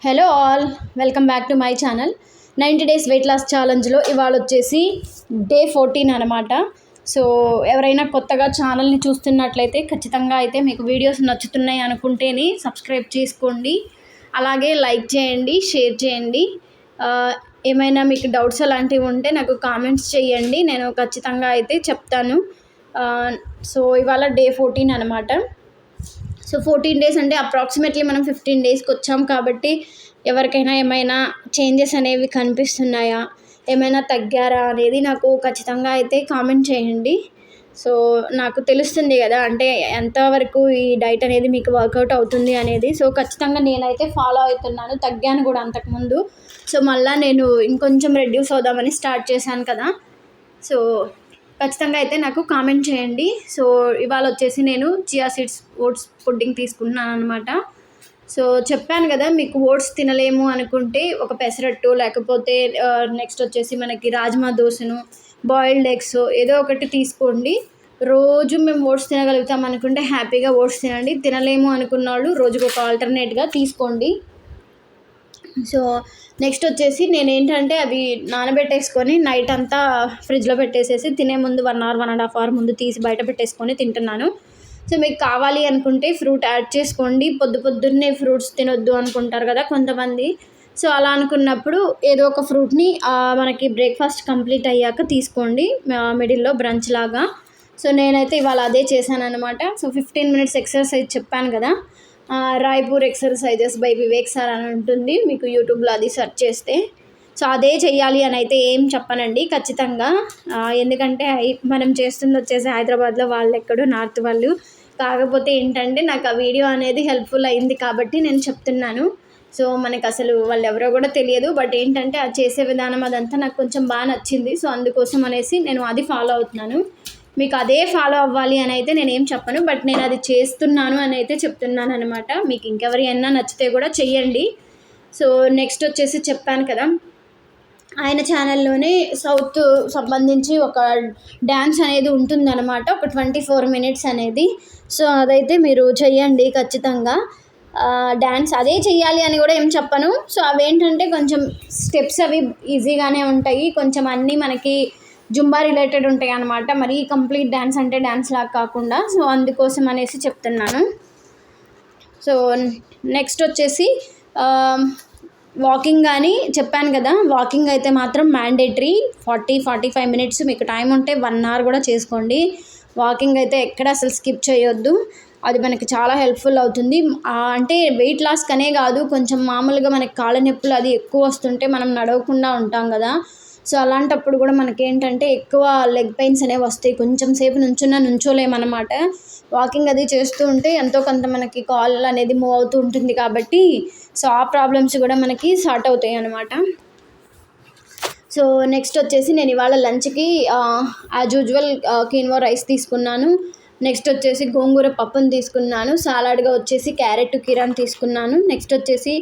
Hello all, welcome back to my channel. 90 days weight loss ఛాలెంజ్లో ఇవాళ వచ్చేసి day 14 అనమాట. సో ఎవరైనా కొత్తగా ఛానల్ని చూస్తున్నట్లయితే ఖచ్చితంగా అయితే మీకు వీడియోస్ నచ్చుతున్నాయి అనుకుంటేనే సబ్స్క్రైబ్ చేసుకోండి, అలాగే లైక్ చేయండి, షేర్ చేయండి. ఏమైనా మీకు డౌట్స్ అలాంటివి ఉంటే నాకు కామెంట్స్ చేయండి, నేను ఖచ్చితంగా అయితే చెప్తాను. సో ఇవాళ డే 14 అనమాట. సో 14 డేస్ అంటే అప్రాక్సిమేట్లీ మనం 15 డేస్కి వచ్చాం కాబట్టి ఎవరికైనా ఏమైనా చేంజెస్ అనేవి కనిపిస్తున్నాయా, ఏమైనా తగ్గారా అనేది నాకు ఖచ్చితంగా అయితే కామెంట్ చేయండి. సో నాకు తెలుస్తుంది కదా, అంటే ఎంతవరకు ఈ డైట్ అనేది మీకు వర్కౌట్ అవుతుంది అనేది. సో ఖచ్చితంగా నేనైతే ఫాలో అవుతున్నాను, తగ్గాను కూడా అంతకుముందు. సో మళ్ళీ నేను ఇంకొంచెం రెడ్యూస్ అవుదామని స్టార్ట్ చేశాను కదా. సో ఖచ్చితంగా అయితే నాకు కామెంట్ చేయండి. సో ఇవాళ వచ్చేసి నేను చియా సీడ్స్ ఓట్స్ పుడ్డింగ్ తీసుకుంటున్నాను అనమాట. సో చెప్పాను కదా, మీకు ఓట్స్ తినలేము అనుకుంటే ఒక పెసరట్టు, లేకపోతే నెక్స్ట్ వచ్చేసి మనకి రాజ్మా దోశను, బాయిల్డ్ ఎగ్స్ ఏదో ఒకటి తీసుకోండి. రోజు మేము ఓట్స్ తినగలుగుతాం అనుకుంటే హ్యాపీగా ఓట్స్ తినండి. తినలేము అనుకున్న వాళ్ళు రోజుకు ఒక ఆల్టర్నేట్గా తీసుకోండి. సో నెక్స్ట్ వచ్చేసి నేను ఏంటంటే అవి నానబెట్టేసుకొని నైట్ అంతా ఫ్రిడ్జ్లో పెట్టేసేసి తినే ముందు 1 అవర్ 1.5 అవర్ ముందు తీసి బయట పెట్టేసుకొని తింటున్నాను. సో మీకు కావాలి అనుకుంటే ఫ్రూట్ యాడ్ చేసుకోండి. పొద్దున్నే ఫ్రూట్స్ తినొద్దు అనుకుంటారు కదా కొంతమంది. సో అలా అనుకున్నప్పుడు ఏదో ఒక ఫ్రూట్ని మనకి బ్రేక్ఫాస్ట్ కంప్లీట్ అయ్యాక తీసుకోండి, మిడిల్లో బ్రంచ్ లాగా. సో నేనైతే ఇవాళ అదే చేశాను అనమాట. సో 15 మినిట్స్ ఎక్సర్సైజ్ చెప్పాను కదా, Raipur exercises by Vivek sir అని ఉంటుంది, మీకు యూట్యూబ్లో అది సెర్చ్ చేస్తే. సో అదే చెయ్యాలి అని అయితే ఏం చెప్పనండి ఖచ్చితంగా, ఎందుకంటే మనం చేస్తుంది వచ్చేసి హైదరాబాద్లో, వాళ్ళు ఎక్కడో నార్త్ వాళ్ళు. కాకపోతే ఏంటంటే నాకు ఆ వీడియో అనేది హెల్ప్ఫుల్ అయింది కాబట్టి నేను చెప్తున్నాను. సో మనకు అసలు వాళ్ళు ఎవరో కూడా తెలియదు, బట్ ఏంటంటే అది చేసే విధానం అదంతా నాకు కొంచెం బాగా నచ్చింది. సో అందుకోసం అనేసి నేను అది ఫాలో అవుతున్నాను. మీకు అదే ఫాలో అవ్వాలి అని అయితే నేనేం చెప్పను, బట్ నేను అది చేస్తున్నాను అని అయితే చెప్తున్నాను అనమాట. మీకు ఇంకెవరైనా నచ్చితే కూడా చెయ్యండి. సో నెక్స్ట్ వచ్చేసి చెప్పాను కదా, ఆయన ఛానల్లోనే సౌత్ సంబంధించి ఒక డ్యాన్స్ అనేది ఉంటుందన్నమాట, ఒక 24 మినిట్స్ అనేది. సో అదైతే మీరు చెయ్యండి ఖచ్చితంగా. డ్యాన్స్ అదే చెయ్యాలి అని కూడా ఏం చెప్పను. సో అవేంటంటే కొంచెం స్టెప్స్ అవి ఈజీగానే ఉంటాయి, కొంచెం అన్నీ మనకి జుంబా రిలేటెడ్ ఉంటాయి అన్నమాట, మరీ కంప్లీట్ డ్యాన్స్ అంటే డ్యాన్స్ లాగా కాకుండా. సో అందుకోసం అనేసి చెప్తున్నాను. సో నెక్స్ట్ వచ్చేసి వాకింగ్ అని చెప్పాను కదా, వాకింగ్ అయితే మాత్రం మ్యాండేటరీ. 40-45 మినిట్స్ మీకు టైం ఉంటే 1 అవర్ కూడా చేసుకోండి. వాకింగ్ అయితే ఎక్కడ అసలు స్కిప్ చేయొద్దు, అది మనకి చాలా హెల్ప్ఫుల్ అవుతుంది. అంటే వెయిట్ లాస్కి అనే కాదు, కొంచెం మామూలుగా మనకి కాళ్ళ నొప్పులు అది ఎక్కువ వస్తుంటే మనం నడవకుండా ఉంటాం కదా. సో అలాంటప్పుడు కూడా మనకేంటంటే ఎక్కువ లెగ్ పెయిన్స్ అనేవి వస్తాయి, కొంచెం సేపు నుంచోలేమన్నమాట. వాకింగ్ అది చేస్తూ ఉంటే ఎంతో కొంత మనకి కాల్ అనేది మూవ్ అవుతూ ఉంటుంది కాబట్టి, సో ఆ ప్రాబ్లమ్స్ కూడా మనకి సార్ట్ అవుతాయి అన్నమాట. సో నెక్స్ట్ వచ్చేసి నేను ఇవాళ లంచ్కి యాజ్ యూజువల్ కీన్వా రైస్ తీసుకున్నాను. నెక్స్ట్ వచ్చేసి గోంగూర పప్పును తీసుకున్నాను. సాలాడ్గా వచ్చేసి క్యారెట్ కీరాని తీసుకున్నాను. నెక్స్ట్ వచ్చేసి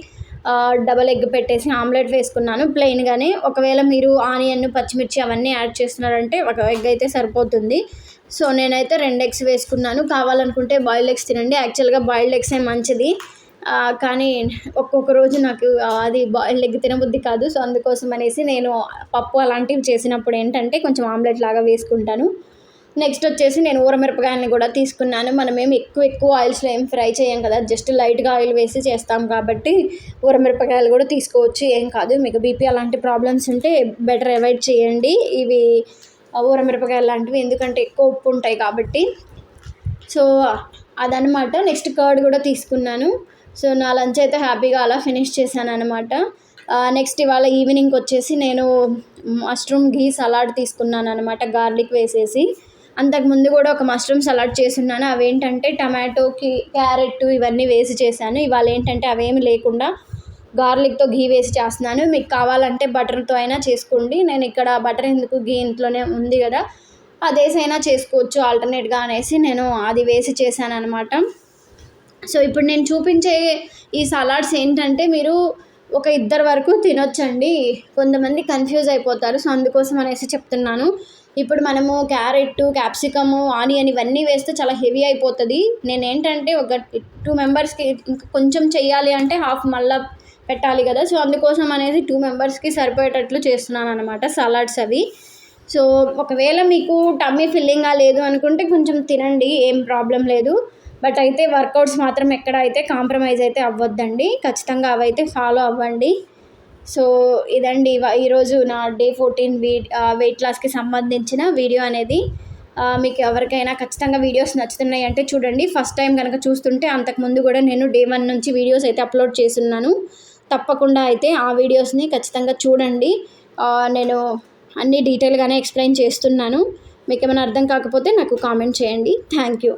డబల్ ఎగ్ పెట్టేసి ఆమ్లెట్ వేసుకున్నాను ప్లెయిన్గానే. ఒకవేళ మీరు ఆనియన్, పచ్చిమిర్చి అవన్నీ యాడ్ చేస్తున్నారంటే ఒక ఎగ్ అయితే సరిపోతుంది. సో నేనైతే 2 ఎగ్స్ వేసుకున్నాను. కావాలనుకుంటే బాయిల్డ్ ఎగ్స్ తినండి, యాక్చువల్గా బాయిల్డ్ ఎగ్సే మంచిది. కానీ ఒక్కొక్క రోజు నాకు అది బాయిల్డ్ ఎగ్ తినబుద్ధి కాదు. సో అందుకోసం అనేసి నేను పప్పు అలాంటివి చేసినప్పుడు ఏంటంటే కొంచెం ఆమ్లెట్ లాగా వేసుకుంటాను. నెక్స్ట్ వచ్చేసి నేను ఊరమిరపకాయలని కూడా తీసుకున్నాను. మనమేమి ఎక్కువ ఆయిల్స్లో ఏం ఫ్రై చేయం కదా, జస్ట్ లైట్గా ఆయిల్ వేసి చేస్తాం కాబట్టి ఊరమిరపకాయలు కూడా తీసుకోవచ్చు, ఏం కాదు. మీకు బీపీ అలాంటి ప్రాబ్లమ్స్ ఉంటే బెటర్ అవాయిడ్ చేయండి ఇవి ఊరమిరపకాయలు లాంటివి, ఎందుకంటే ఎక్కువ ఉప్పు ఉంటాయి కాబట్టి. సో అదనమాట. నెక్స్ట్ కర్డ్ కూడా తీసుకున్నాను. సో నా లంచ్ అయితే హ్యాపీగా అలా ఫినిష్ చేశాను అనమాట. నెక్స్ట్ ఇవాళ ఈవినింగ్ వచ్చేసి నేను మష్రూమ్ ఘీ సలాడ్ తీసుకున్నాను అనమాట, గార్లిక్ వేసేసి. అంతకుముందు కూడా ఒక మష్రూమ్ సలాడ్ చేసున్నాను, అవేంటంటే టమాటో, క్యారెట్ ఇవన్నీ వేసి చేశాను. ఇవాళ ఏంటంటే అవేమి లేకుండా గార్లిక్తో ఘీ వేసి చేస్తున్నాను. మీకు కావాలంటే బటర్తో అయినా చేసుకోండి, నేను ఇక్కడ బటర్ ఎందుకు, ఘీ ఇంట్లోనే ఉంది కదా, అదేసైనా చేసుకోవచ్చు ఆల్టర్నేట్గా అనేసి నేను అది వేసి చేశాను అనమాట. సో ఇప్పుడు నేను చూపించే ఈ సలాడ్స్ ఏంటంటే మీరు ఒక 2 వరకు తినొచ్చండి, కొంతమంది కన్ఫ్యూజ్ అయిపోతారు. సో అందుకోసం అనేసి చెప్తున్నాను. ఇప్పుడు మనము క్యారెట్, క్యాప్సికము, ఆనియన్ ఇవన్నీ వేస్తే చాలా హెవీ అయిపోతుంది. నేనేంటంటే ఒక 2 మెంబర్స్కి ఇంకా కొంచెం చెయ్యాలి అంటే హాఫ్ మళ్ళీ పెట్టాలి కదా. సో అందుకోసం అనేది 2 మెంబర్స్కి సరిపోయేటట్లు చేస్తున్నాను అనమాట సలాడ్స్ అవి. సో ఒకవేళ మీకు టమ్మీ ఫిల్లింగ్గా లేదు అనుకుంటే కొంచెం తినండి, ఏం ప్రాబ్లం లేదు. బట్ అయితే వర్కౌట్స్ మాత్రం ఎక్కడ అయితే కాంప్రమైజ్ అయితే అవ్వద్దండి, ఖచ్చితంగా అవైతే ఫాలో అవ్వండి. సో ఇదండి ఈరోజు నా డే 14 వెయిట్ లాస్కి సంబంధించిన వీడియో అనేది. మీకు ఎవరికైనా ఖచ్చితంగా వీడియోస్ నచ్చుతున్నాయి అంటే చూడండి. ఫస్ట్ టైం కనుక చూస్తుంటే అంతకుముందు కూడా నేను డే 1 నుంచి వీడియోస్ అయితే అప్లోడ్ చేస్తున్నాను. తప్పకుండా అయితే ఆ వీడియోస్ని ఖచ్చితంగా చూడండి. నేను అన్నీ డీటెయిల్గానే ఎక్స్ప్లెయిన్ చేస్తున్నాను. మీకు ఏమైనా అర్థం కాకపోతే నాకు కామెంట్ చేయండి. Thank you.